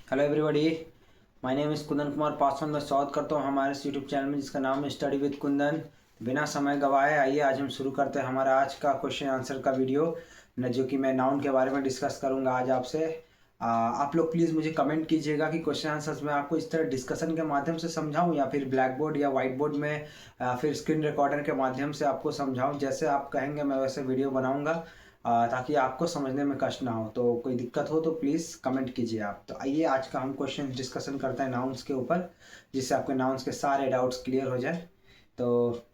Hello everybody, my name is Kundan Kumar Paswan. मैं स्वागत करता हूँ हमारे इस यूट्यूब चैनल में जिसका नाम है स्टडी विद कुंदन। बिना समय गवाए आइए आज हम शुरू करते हैं हमारा आज का क्वेश्चन आंसर का वीडियो न, जो कि मैं नाउन के बारे में डिस्कस करूँगा आज आपसे। आप लोग प्लीज़ मुझे कमेंट कीजिएगा कि क्वेश्चन आंसर्स मैं आपको इस तरह डिस्कशन के माध्यम से समझाऊँ या फिर ब्लैक बोर्ड या वाइट बोर्ड में फिर स्क्रीन रिकॉर्डर के माध्यम से आपको समझाऊँ। जैसे आप कहेंगे मैं वैसे वीडियो बनाऊँगा ताकि आपको समझने में कष्ट ना हो। तो कोई दिक्कत हो तो प्लीज़ कमेंट कीजिए आप। तो आइए आज का हम क्वेश्चन डिस्कशन करते हैं नाउन्स के ऊपर, जिससे आपके नाउन्स के सारे डाउट्स क्लियर हो जाए। तो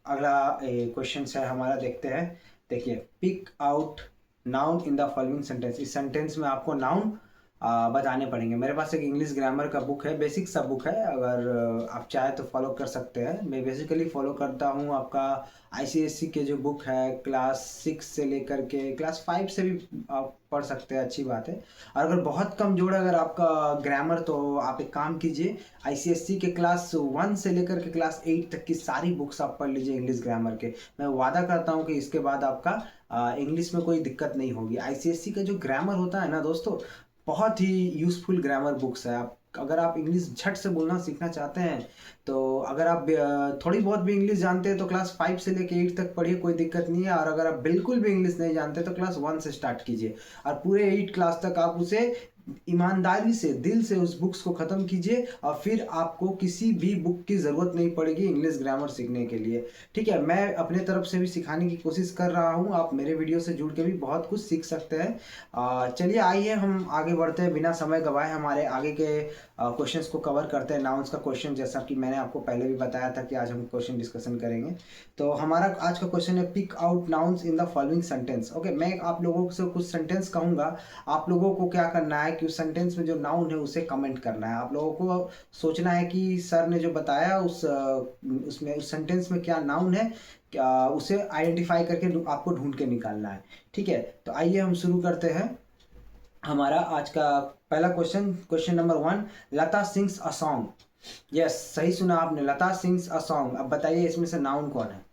अगला क्वेश्चन है हमारा, देखते हैं। देखिए, pick out noun in the following sentence. इस सेंटेंस में आपको नाउन बताने पड़ेंगे। मेरे पास एक इंग्लिश ग्रामर का बुक है, बेसिक सा बुक है, अगर आप चाहे तो फॉलो कर सकते हैं। मैं बेसिकली फॉलो करता हूँ आपका आईसीएससी के जो बुक है, क्लास 6 से लेकर के क्लास 5 से भी आप पढ़ सकते हैं, अच्छी बात है। और अगर बहुत कमजोर है अगर आपका ग्रामर, तो आप एक काम कीजिए, आईसीएससी के क्लास 1 से लेकर के क्लास 8 तक की सारी बुक्स आप पढ़ लीजिए इंग्लिश ग्रामर के। मैं वादा करता हूँ कि इसके बाद आपका इंग्लिश में कोई दिक्कत नहीं होगी। आईसीएससी का जो ग्रामर होता है ना दोस्तों, बहुत ही यूज़फुल ग्रामर बुक्स है। आप अगर आप इंग्लिश झट से बोलना सीखना चाहते हैं, तो अगर आप थोड़ी बहुत भी इंग्लिश जानते हैं तो क्लास 5 से लेके 8 तक पढ़िए, कोई दिक्कत नहीं है। और अगर आप बिल्कुल भी इंग्लिश नहीं जानते तो क्लास 1 से स्टार्ट कीजिए और पूरे 8 क्लास तक आप उसे ईमानदारी से, दिल से उस बुक्स को ख़त्म कीजिए। और फिर आपको किसी भी बुक की ज़रूरत नहीं पड़ेगी इंग्लिश ग्रामर सीखने के लिए। ठीक है, मैं अपने तरफ से भी सिखाने की कोशिश कर रहा हूँ। आप मेरे वीडियो से जुड़ के भी बहुत कुछ सीख सकते हैं। चलिए आइए हम आगे बढ़ते हैं बिना समय गवाए, हमारे आगे के क्वेश्चंस को कवर करते हैं। नाउन्स का क्वेश्चन, जैसा कि मैंने आपको पहले भी बताया था कि आज हम क्वेश्चन डिस्कशन करेंगे। तो हमारा आज का क्वेश्चन है, pick out nouns in the following sentence. Okay, मैं आप लोगों से कुछ सेंटेंस कहूँगा, आप लोगों को क्या करना है कि उस सेंटेंस में जो नाउन है उसे कमेंट करना है। आप लोगों को सोचना है कि सर ने जो बताया उसमें उस सेंटेंस में क्या नाउन है, क्या उसे आइडेंटिफाई करके आपको ढूंढ के निकालना है। ठीक है, तो आइए हम शुरू करते हैं हमारा आज का पहला question. Question number 1, Lata sings a song. Yes, सही सुना आपने, लता सिंग्स अ सॉन्ग। अब बताइए इसमें से नाउन कौन है।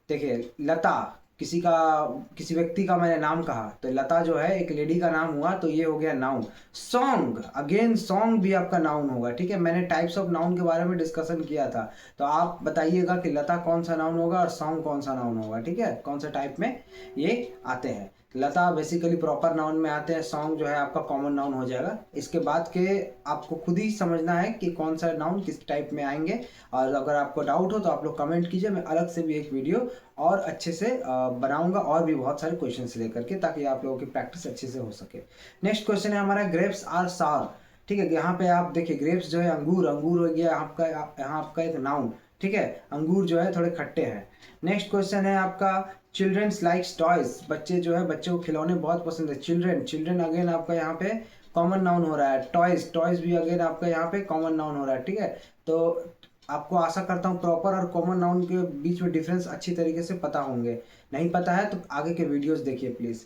देखिए, लता किसी व्यक्ति का मैंने नाम कहा, तो लता जो है एक लेडी का नाम हुआ, तो ये हो गया नाउन। सॉन्ग, अगेन सॉन्ग भी आपका नाउन होगा। ठीक है, मैंने टाइप्स ऑफ नाउन के बारे में डिस्कशन किया था, तो आप बताइएगा कि लता कौन सा नाउन होगा और सॉन्ग कौन सा नाउन होगा। ठीक है, कौन सा टाइप में ये आते हैं। लता बेसिकली प्रॉपर नाउन में आते हैं, सॉन्ग जो है आपका कॉमन नाउन हो जाएगा। इसके बाद के आपको खुद ही समझना है कि कौन सा नाउन किस टाइप में आएंगे। और अगर आपको डाउट हो तो आप लोग कमेंट कीजिए, मैं अलग से भी एक वीडियो और अच्छे से बनाऊंगा, और भी बहुत सारे क्वेश्चन लेकर के, ताकि आप लोगों की प्रैक्टिस अच्छे से हो सके। नेक्स्ट क्वेश्चन है हमारा, ग्रेप्स आर सार। ठीक है, यहाँ पे आप देखिए, ग्रेप्स जो है अंगूर, अंगूर हो गया आपका, यहाँ आपका एक नाउन। ठीक है, अंगूर जो है थोड़े खट्टे हैं। नेक्स्ट क्वेश्चन है आपका, चिल्ड्रंस लाइक्स टॉयज। बच्चे जो है, बच्चे को खिलौने बहुत पसंद है। चिल्ड्रन, चिल्ड्रन अगेन आपका यहाँ पे कॉमन नाउन हो रहा है। टॉयज, टॉयज भी अगेन आपका यहाँ पे कॉमन नाउन हो रहा है। ठीक है, तो आपको आशा करता हूँ प्रॉपर और कॉमन नाउन के बीच में डिफरेंस अच्छी तरीके से पता होंगे। नहीं पता है तो आगे के वीडियोस देखिए please.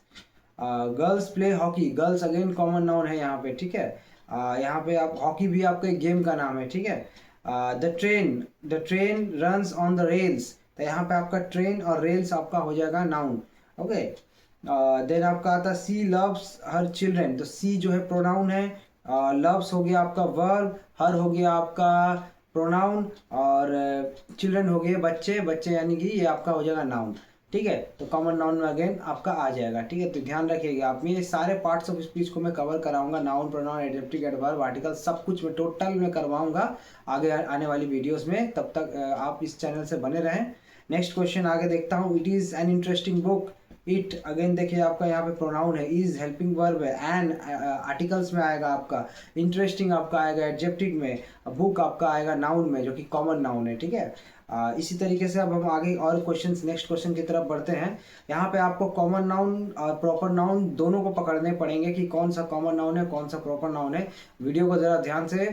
Girls play hockey, girls again common noun है यहाँ पे। ठीक है, यहाँ पे आप हॉकी भी आपका एक गेम का नाम है। ठीक है, the train runs on the rails, तो यहाँ पे आपका ट्रेन और रेल्स आपका हो जाएगा नाउन। ओके, देन आपका आता है, सी लव्स हर चिल्ड्रेन, तो सी जो है प्रोनाउन है, लव्स हो गया आपका वर्ब, हर हो गया आपका प्रोनाउन, और चिल्ड्रन हो गए बच्चे, बच्चे यानी कि ये आपका हो जाएगा नाउन। ठीक है, तो कॉमन नाउन में अगेन आपका आ जाएगा। ठीक है, तो ध्यान रखिएगा आप, ये सारे पार्ट्स ऑफ स्पीच को मैं कवर कराऊंगा, noun, pronoun, adjective, adverb, article, सब कुछ मैं टोटल में करवाऊंगा आगे आने वाली वीडियोस में। तब तक आप इस चैनल से बने रहें। नेक्स्ट क्वेश्चन आगे देखता हूँ, it is an interesting book. It again देखिए आपका यहाँ पे प्रोनाउन है, इज हेल्पिंग वर्ब है, एंड आर्टिकल्स में आएगा आपका, इंटरेस्टिंग आपका आएगा एडजेक्टिव में, बुक आपका आएगा नाउन में, जो कि कॉमन नाउन है। ठीक है, इसी तरीके से अब हम आगे और क्वेश्चंस, नेक्स्ट क्वेश्चन की तरफ बढ़ते हैं। यहाँ पे आपको कॉमन नाउन और प्रॉपर नाउन दोनों को पकड़ने पड़ेंगे कि कौन सा कॉमन नाउन है, कौन सा प्रॉपर नाउन है। वीडियो को ज़रा ध्यान से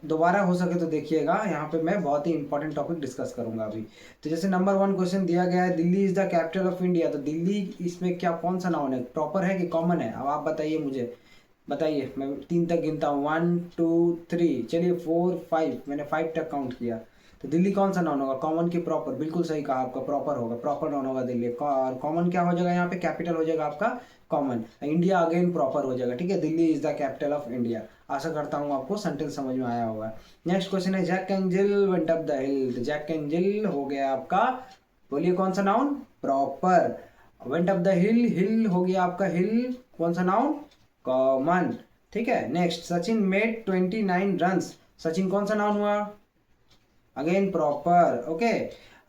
दोबारा हो सके तो देखिएगा, यहाँ पे मैं बहुत ही इंपॉर्टेंट टॉपिक डिस्कस करूंगा अभी। तो जैसे नंबर 1 क्वेश्चन दिया गया है, Delhi is the capital of India, तो दिल्ली इसमें क्या कौन सा नाउन है, प्रॉपर है कि कॉमन है? अब आप बताइए मुझे, बताइए। मैं 3 तक गिनता हूँ, 1 2 3, चलिए 4 5, मैंने 5 तक काउंट किया। तो दिल्ली कौन सा नाउन होगा? कॉमन की प्रॉपर, बिल्कुल सही कहा आपका, प्रॉपर होगा, प्रॉपर नाउन होगा दिल्ली। और कॉमन क्या हो जाएगा यहाँ पे? कैपिटल हो जाएगा आपका कॉमन। इंडिया अगेन प्रॉपर हो जाएगा, ठीक है। Delhi is the capital of India. आशा करता हूँ आपको सेंटेंस समझ में आया होगा। नेक्स्ट क्वेश्चन है Jack and Jill went up the hill. Jack and Jill हो गया आपका, बोलिए कौन सा noun? Proper. Went up the hill, hill हो गया आपका, हिल कौन सा नाउन? कॉमन, ठीक है। Next, Sachin made 29 runs. Sachin कौन सा नाउन हुआ? Again proper, okay.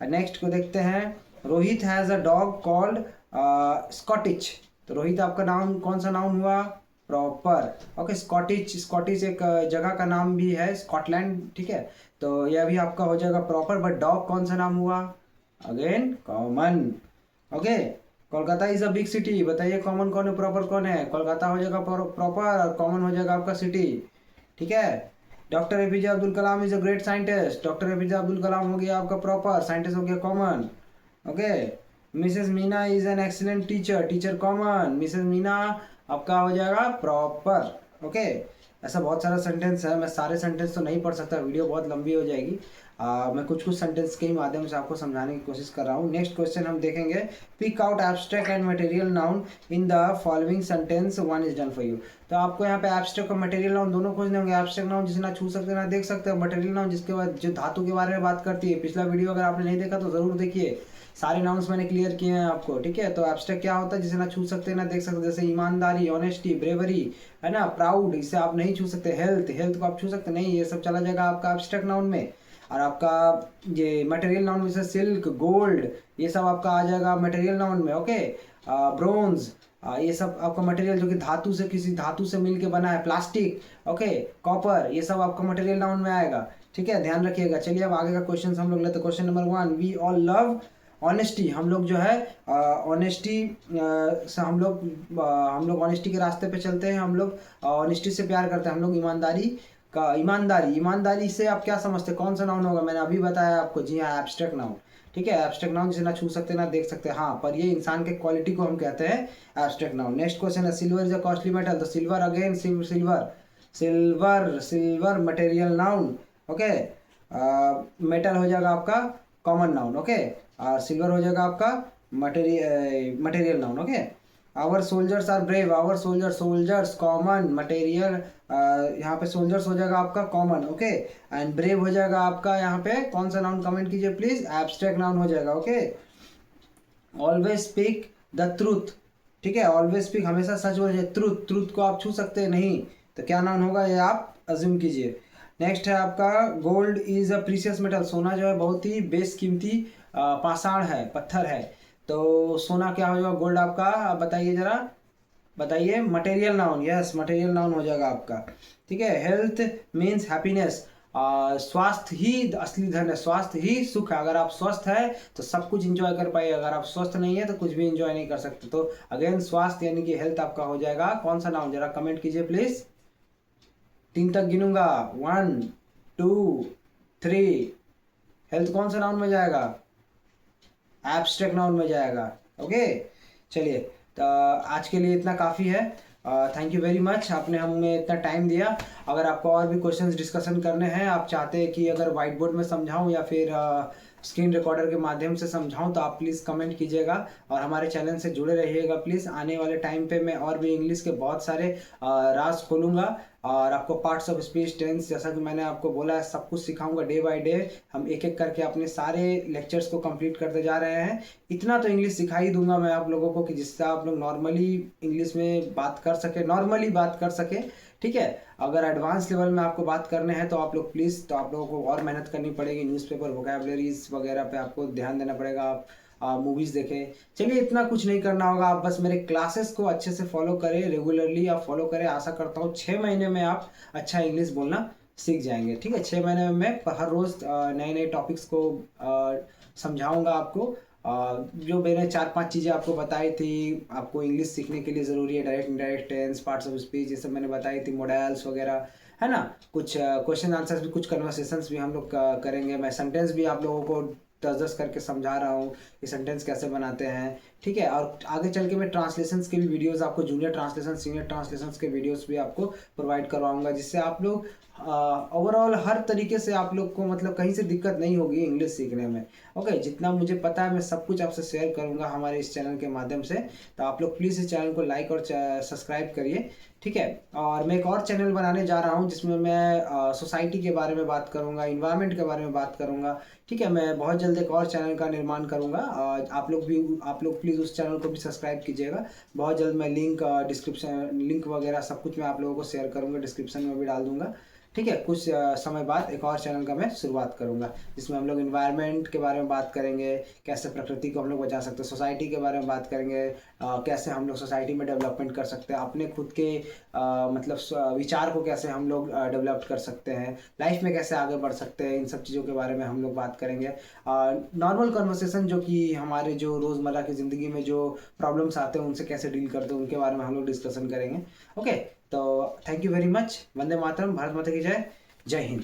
नेक्स्ट को देखते हैं, Rohit has a dog called Scottish. तो रोहित आपका नाम कौन सा नाउन हुआ? Proper, okay. स्कॉटिच, स्कॉटिच एक जगह का नाम भी है, स्कॉटलैंड, ठीक है। तो यह भी आपका हो जाएगा प्रॉपर। बट डॉग कौन सा नाम हुआ? Again common, okay. Kolkata is a big city. बताइए कॉमन कौन है, प्रॉपर कौन है? कोलकाता हो जाएगा प्रॉपर और कॉमन हो जाएगा आपका सिटी, ठीक है। Doctor APJ Abdul Kalam is a great scientist. Doctor APJ Abdul Kalam हो गया आपका प्रॉपर, साइंटिस्ट हो गया common, okay. Mrs Meena is an excellent teacher. Teacher common, Mrs Meena आपका हो जाएगा प्रॉपर, ओके। ऐसा बहुत सारा सेंटेंस है, मैं सारे सेंटेंस तो नहीं पढ़ सकता, वीडियो बहुत लंबी हो जाएगी। मैं कुछ कुछ सेंटेंस के ही माध्यम से आपको समझाने की कोशिश कर रहा हूँ। नेक्स्ट क्वेश्चन हम देखेंगे, pick out abstract and material noun in the following sentence, one is done for you. तो आपको यहाँ पे एब्स्ट्रैक्ट और मटेरियल नाउन दोनों खोजने होंगे। एब्स्ट्रैक्ट नाउन जिसे ना छू सकते ना देख सकते, मटेरियल नाउन जिसके बाद जो धातु के बारे में बात करती है। पिछला वीडियो अगर आपने नहीं देखा तो जरूर देखिए, सारे नाउन्स मैंने क्लियर किए हैं आपको, ठीक है। तो एब्स्ट्रैक्ट क्या होता है? जिसे ना छू सकते ना देख सकते, जैसे ईमानदारी, ऑनेस्टी, ब्रेवरी, है ना, प्राउड, इसे आप नहीं छू सकते। हेल्थ, हेल्थ को आप छू सकते नहीं, ये सब चला जाएगा आपका एब्स्ट्रैक्ट नाउन में। और आपका ये मटेरियल नाउन में से सिल्क, गोल्ड, ये सब आपका आ जाएगा मटेरियल नाउन में, ओके। ब्रोंज, ये सब आपका मटेरियल जो कि धातु से, किसी धातु से मिलके बना है। Plastic, okay. कॉपर, ये सब आपका मटेरियल नाउन में आएगा, ठीक है, ध्यान रखिएगा। चलिए अब आगे का क्वेश्चन हम लोग लेते हैं। Question number 1, we all love honesty. हम लोग जो है ऑनेस्टी से हम लोग ऑनेस्टी के रास्ते पे चलते हैं। हम लोग ऑनेस्टी से प्यार करते हैं। हम लोग ईमानदारी का, ईमानदारी, ईमानदारी से आप क्या समझते हैं? कौन सा नाउन होगा? मैंने अभी बताया आपको, जी हाँ, एब्स्ट्रैक्ट नाउन, ठीक है। एब्स्ट्रैक्ट नाउन जिसे ना छू सकते ना देख सकते, हाँ, पर ये इंसान के क्वालिटी को हम कहते हैं एब्स्ट्रैक्ट नाउन। नेक्स्ट क्वेश्चन है, silver is a costly metal. तो silver again, silver, silver, silver material noun, okay. Metal हो जाएगा आपका कॉमन नाउन, ओके। और सिल्वर हो जाएगा आपका material noun, okay. Our soldiers are brave. Our soldier, soldiers common, material, यहाँ पे सोल्जर्स हो जाएगा आपका कॉमन, ओके। एंड ब्रेव हो जाएगा आपका यहाँ पे कौन सा नाउन? कमेंट कीजिए प्लीज, एब्स्ट्रैक्ट नाउन हो जाएगा, okay. Always speak the truth, ठीक है। ऑलवेज स्पीक, हमेशा सच बोलिए। ट्रूथ, ट्रूथ को आप छू सकते नहीं, तो क्या नाउन होगा ये आप अज्यूम कीजिए। नेक्स्ट है आपका, gold is a precious metal. सोना जो है बहुत ही बेशकीमती पाषाण है, पत्थर है। तो सोना क्या हो जाएगा? गोल्ड आपका, आप बताइए जरा, बताइए। Material noun, yes, material noun हो जाएगा आपका, ठीक है। Health means happiness. स्वास्थ्य ही असली धन है, स्वास्थ्य ही सुख है। अगर आप स्वस्थ है तो सब कुछ एंजॉय कर पाइए, अगर आप स्वस्थ नहीं है तो कुछ भी एंजॉय नहीं कर सकते। तो अगेन स्वास्थ्य यानी कि हेल्थ आपका हो जाएगा कौन सा नाउन? जरा कमेंट कीजिए प्लीज, 3 तक गिनूंगा, 1 2 3। हेल्थ कौन सा नाउन में जाएगा? एब्स्ट्रैक्ट नाउन में जाएगा, ओके। चलिए, तो आज के लिए इतना काफ़ी है। थैंक यू वेरी मच, आपने हमें इतना टाइम दिया। अगर आपको और भी क्वेश्चंस डिस्कशन करने हैं, आप चाहते हैं कि अगर व्हाइट बोर्ड में समझाऊं या फिर स्क्रीन रिकॉर्डर के माध्यम से समझाऊं, तो आप प्लीज़ कमेंट कीजिएगा और हमारे चैनल से जुड़े रहिएगा प्लीज़। आने वाले टाइम पे मैं और भी इंग्लिश के बहुत सारे राज खोलूँगा और आपको पार्ट्स ऑफ स्पीच, टेंस, जैसा कि मैंने आपको बोला है, सब कुछ सिखाऊंगा डे बाय डे। हम एक एक करके अपने सारे लेक्चर्स को कंप्लीट करते जा रहे हैं। इतना तो इंग्लिश सिखा ही दूंगा मैं आप लोगों को कि जिससे आप लोग नॉर्मली इंग्लिश में बात कर सके, नॉर्मली बात कर सके, ठीक है। अगर एडवांस लेवल में आपको बात करने हैं तो आप लोग प्लीज़, तो आप लोगों को और मेहनत करनी पड़ेगी। न्यूज़पेपर, वोकैबुलरीज वगैरह पे आपको ध्यान देना पड़ेगा। आप मूवीज़ देखें। चलिए, इतना कुछ नहीं करना होगा, आप बस मेरे क्लासेस को अच्छे से फॉलो करें, रेगुलरली आप फॉलो करें। आशा करता हूँ 6 महीने में आप अच्छा इंग्लिश बोलना सीख जाएंगे, ठीक है। 6 महीने में मैं हर रोज़ नए नए टॉपिक्स को समझाऊंगा आपको। जो मैंने 4-5 चीज़ें आपको बताई थी, आपको इंग्लिश सीखने के लिए ज़रूरी है, direct indirect tense, parts of speech, ये सब मैंने बताई थी, मॉडल्स वगैरह, है ना। कुछ क्वेश्चन आंसर्स भी, कुछ कन्वर्सेशंस भी हम लोग करेंगे। मैं सेंटेंस भी आप लोगों को 10-10 करके समझा रहा हूँ कि सेंटेंस कैसे बनाते हैं, ठीक है। और आगे चल के मैं ट्रांसलेशंस के भी वीडियोस आपको, जूनियर ट्रांसलेशन, सीनियर ट्रांसलेशंस के वीडियोस भी आपको प्रोवाइड करवाऊंगा, जिससे आप लोग ओवरऑल हर तरीके से आप लोग को मतलब कहीं से दिक्कत नहीं होगी इंग्लिश सीखने में। ओके, जितना मुझे पता है मैं सब कुछ आपसे शेयर करूंगा हमारे इस चैनल के माध्यम से। तो आप लोग प्लीज़ इस चैनल को लाइक और सब्सक्राइब करिए, ठीक है। और मैं एक और चैनल बनाने जा रहा हूँ जिसमें मैं सोसाइटी के बारे में बात करूँगा, इन्वायरमेंट के बारे में बात करूँगा, ठीक है। मैं बहुत जल्द एक और चैनल का निर्माण करूँगा। आप लोग प्लीज़ उस चैनल को भी सब्सक्राइब कीजिएगा। बहुत जल्द मैं डिस्क्रिप्शन लिंक वगैरह सब कुछ मैं आप लोगों को शेयर करूँगा, डिस्क्रिप्शन में भी डाल दूँगा, ठीक है। कुछ समय बाद एक और चैनल का मैं शुरुआत करूँगा जिसमें हम लोग इन्वायरमेंट के बारे में बात करेंगे, कैसे प्रकृति को हम लोग बचा सकते हैं, सोसाइटी के बारे में बात करेंगे, कैसे हम लोग सोसाइटी में डेवलपमेंट कर सकते हैं, अपने खुद के मतलब विचार को कैसे हम लोग डेवलप कर सकते हैं, लाइफ में कैसे आगे बढ़ सकते हैं, इन सब चीज़ों के बारे में हम लोग बात करेंगे। नॉर्मल कन्वर्सेशन जो कि हमारे जो रोज़मर्रा की ज़िंदगी में जो प्रॉब्लम्स आते हैं उनसे कैसे डील करते हैं, उनके बारे में हम लोग डिस्कशन करेंगे। ओके, तो thank you very much. Vande Mataram, Bharat माता की जय, जय हिंद।